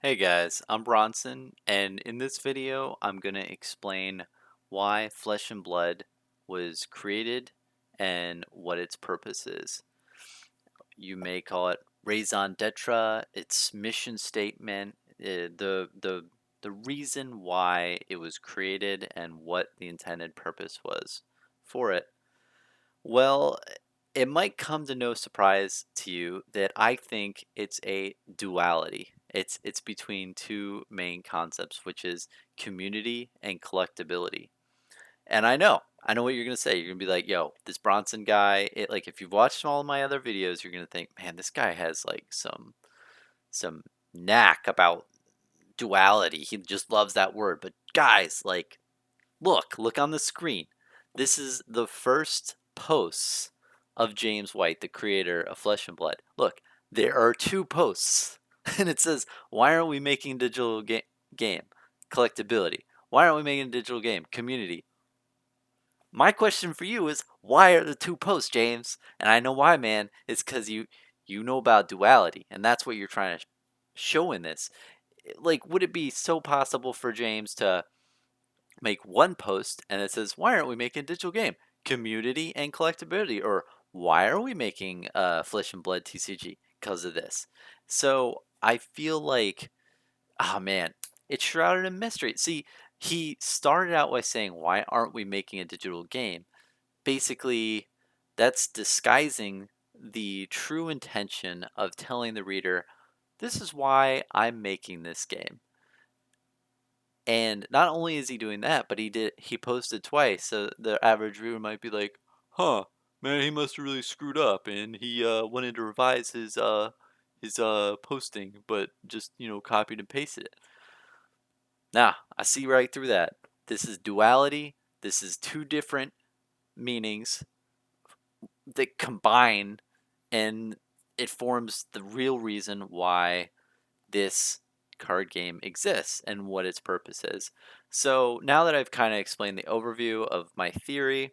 Hey guys, I'm Bronson, and in this video, I'm going to explain why Flesh and Blood was created and what its purpose is. You may call it Raison Detre, its mission statement, the reason why it was created and what the intended purpose was for it. Well, it might come to no surprise to you that I think it's a duality. It's between two main concepts, which is community and collectibility. And I know what you're gonna say. You're gonna be like, "Yo, this Bronson guy." Like if you've watched all of my other videos, you're gonna think, "Man, this guy has like some knack about duality. He just loves that word." But guys, like, look on the screen. This is the first posts of James White, the creator of Flesh and Blood. Look, there are two posts, and it says, "Why aren't we making digital game? Collectibility. Why aren't we making a digital game? Community." My question for you is, why are the two posts, James? And I know why, man. It's because you know about duality, and that's what you're trying to show in this. Like, would it be so possible for James to make one post and it says, "Why aren't we making a digital game? Community and collectability," or "Why are we making Flesh and Blood TCG? Because of this." So I feel like, oh man, it's shrouded in mystery. See, he started out by saying, "Why aren't we making a digital game?" Basically, that's disguising the true intention of telling the reader, "This is why I'm making this game." And not only is he doing that, but he posted twice, so the average viewer might be like, "Huh, man, he must have really screwed up, and he wanted to revise his posting, but just copied and pasted it." Nah, I see right through that. This is duality. This is two different meanings that combine, and it forms the real reason why this card game exists and what its purpose is. So now that I've kind of explained the overview of my theory,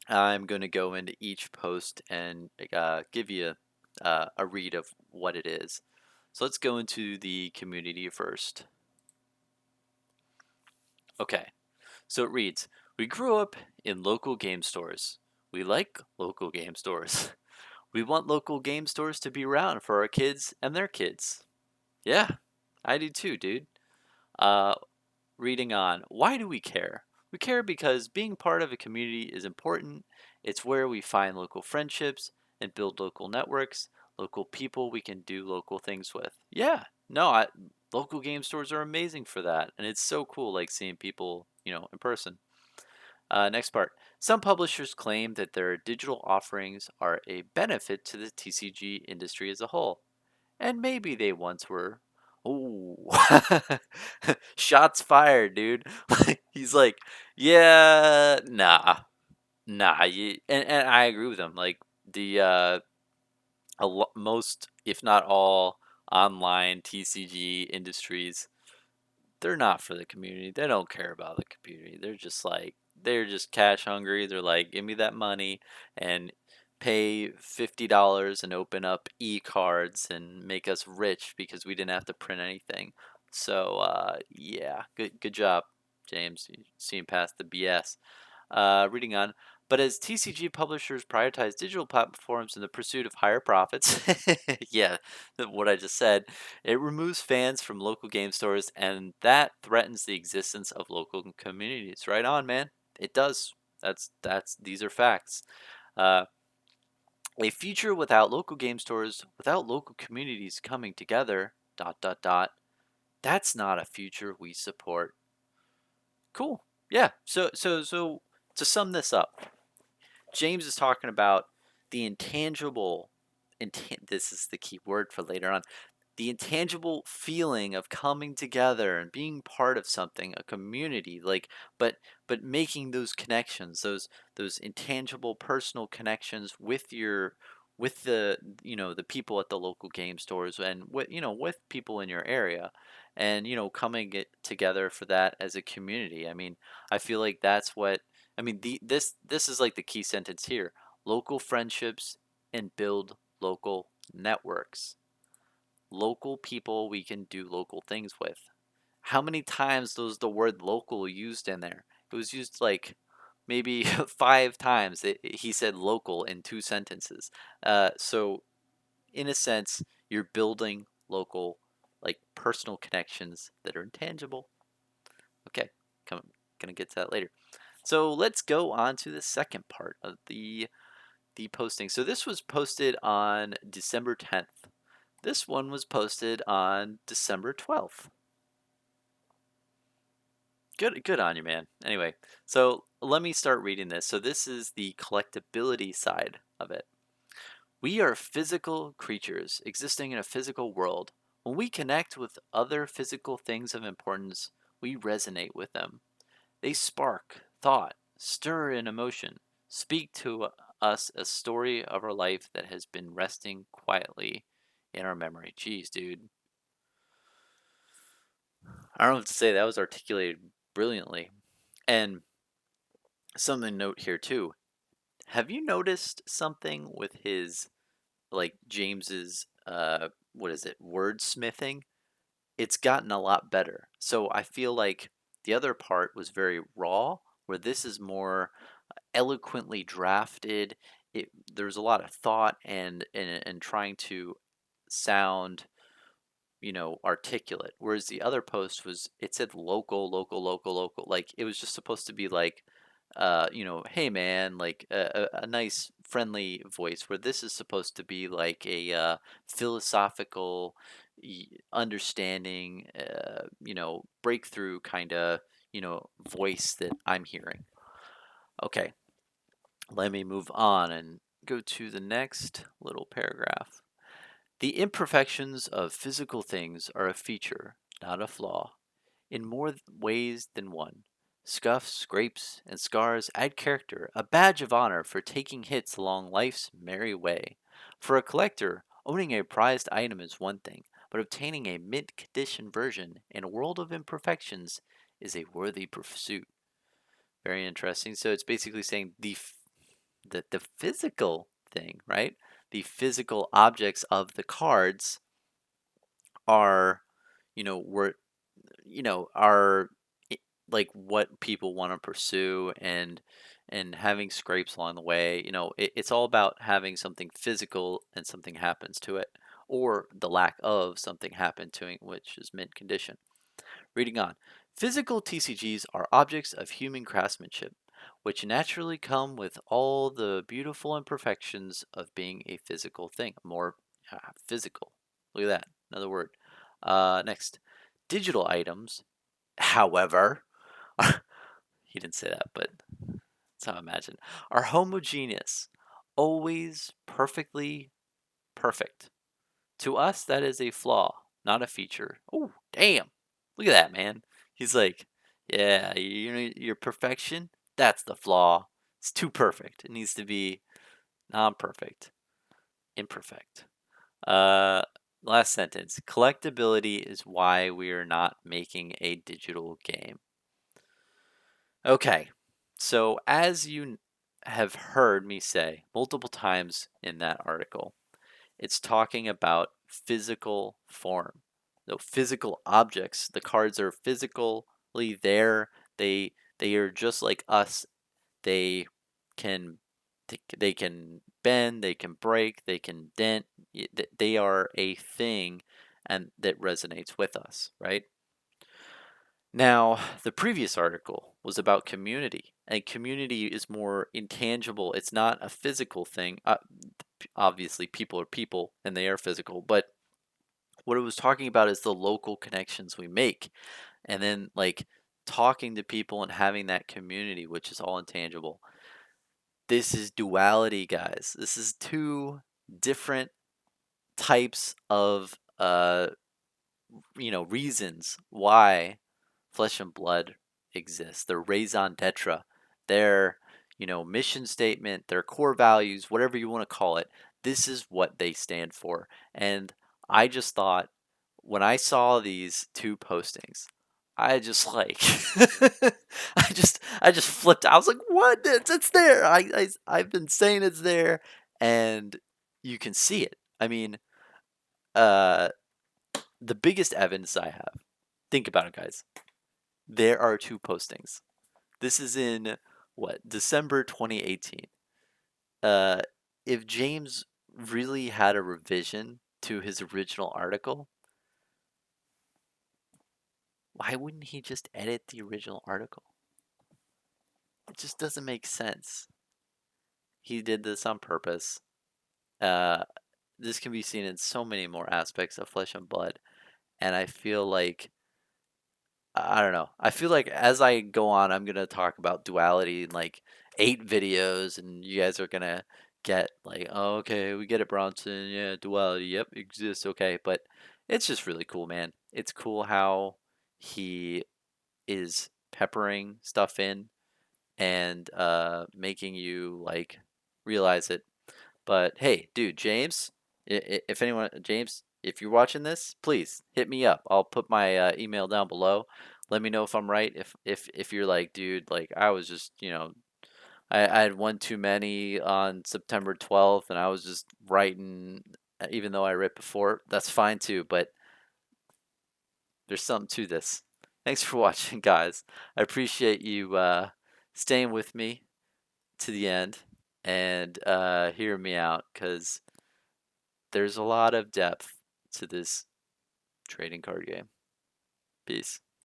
I'm going to go into each post and give you a read of what it is. So let's go into the community first. Okay, so it reads, "We grew up in local game stores. We like local game stores. We want local game stores to be around for our kids and their kids." Yeah, I do too, dude. Uh, Reading on, why do we care? We care because being part of a community is important. It's where we find local friendships and build local networks, local people we can do local things with. Yeah, no, local game stores are amazing for that. And it's so cool, like seeing people, in person. Next part. Some publishers claim that their digital offerings are a benefit to the TCG industry as a whole. And maybe they once were. Ooh. Shots fired, dude. He's like, yeah, nah. And I agree with him. Like, the most, if not all, online TCG industries, they're not for the community. They don't care about the community. They're just cash hungry. They're like, give me that money and pay $50 and open up e-cards and make us rich because we didn't have to print anything. So yeah, good job, James. You seeing past the BS. Reading on. But as TCG publishers prioritize digital platforms in the pursuit of higher profits, yeah, what I just said, it removes fans from local game stores, and that threatens the existence of local communities. Right on, man. It does. That's these are facts. Uh, a future without local game stores, without local communities coming together. Dot dot dot. That's not a future we support. Cool. Yeah. So to sum this up, James is talking about the intangible. This is the key word for later on, the intangible feeling of coming together and being part of something, a community, like, but making those connections, those intangible personal connections with the the people at the local game stores, and with people in your area, and coming it together for that as a community. I mean, I feel like that's what I mean. This is like the key sentence here: local friendships and build local networks. local people we can do local things with. How many times was the word local used in there? It was used like maybe 5 times. He said local in 2 sentences. So in a sense, you're building local, like personal connections that are intangible. Okay, gonna get to that later. So let's go on to the second part of the posting. So this was posted on December 10th. This one was posted on December 12th. Good on you, man. Anyway, so let me start reading this. So this is the collectibility side of it. We are physical creatures existing in a physical world. When we connect with other physical things of importance, we resonate with them. They spark thought, stir an emotion, speak to us a story of our life that has been resting quietly in our memory. Jeez, dude. I don't know what to say. That was articulated brilliantly. And something to note here, too. Have you noticed something with his, like, James's, what is it, wordsmithing? It's gotten a lot better. So I feel like the other part was very raw, where this is more eloquently drafted. There's a lot of thought and trying to sound, articulate. Whereas the other post it said local, local, local, local. Like it was just supposed to be like, hey man, like a nice friendly voice. Where this is supposed to be like a philosophical understanding, breakthrough kind of, voice that I'm hearing. Okay, let me move on and go to the next little paragraph. The imperfections of physical things are a feature, not a flaw, in more ways than one. Scuffs, scrapes, and scars add character, a badge of honor for taking hits along life's merry way. For a collector, owning a prized item is one thing, but obtaining a mint condition version in a world of imperfections is a worthy pursuit. Very interesting. So it's basically saying the physical thing, right? The physical objects of the cards are, were, are like what people want to pursue and having scrapes along the way. It's all about having something physical and something happens to it, or the lack of something happen to it, which is mint condition. Reading on. Physical TCGs are objects of human craftsmanship, which naturally come with all the beautiful imperfections of being a physical thing. More physical. Look at that. Another word. Next. Digital items, however, he didn't say that, but that's how I imagine, are homogeneous, always perfectly perfect. To us, that is a flaw, not a feature. Oh, damn. Look at that, man. He's like, yeah, your perfection, that's the flaw. It's too perfect. It needs to be non-perfect, imperfect. Uh, Last sentence. Collectability is why we are not making a digital game. Okay, so as you have heard me say multiple times in that article, it's talking about physical form. So physical objects. The cards are physically there. They are just like us. They can they can bend, they can break, they can dent. They are a thing and that resonates with us, right? Now, the previous article was about community, and community is more intangible. It's not a physical thing. Obviously, people are people and they are physical, but what it was talking about is the local connections we make, and then like talking to people and having that community, which is all intangible. This is duality, guys. This is two different types of reasons why flesh and blood exists. Their raison d'etre, their mission statement, their core values, whatever you want to call it. This is what they stand for. And I just thought when I saw these two postings, I just like I just flipped. I was like, "What? It's there. I've been saying it's there, and you can see it. I mean, uh, the biggest evidence I have, think about it, guys. There are two postings. This is in what, December 2018. Uh, if James really had a revision to his original article, why wouldn't he just edit the original article? It just doesn't make sense. He did this on purpose. Uh, this can be seen in so many more aspects of Flesh and Blood, and I feel like I don't know. I feel like as I go on, I'm gonna talk about duality in like 8 videos, and you guys are gonna get like, oh, okay, we get it, Bronson. Yeah, duality. Yep, exists. Okay, but it's just really cool, man. It's cool how he is peppering stuff in and making you like realize it. But hey, dude, James, if anyone, James, if you're watching this, please hit me up. I'll put my email down below. Let me know if I'm right. If you're like, dude, like I was just, I had one too many on September 12th, and I was just writing, even though I wrote before. That's fine too. But there's something to this. Thanks for watching, guys. I appreciate you staying with me to the end and hearing me out because there's a lot of depth to this trading card game. Peace.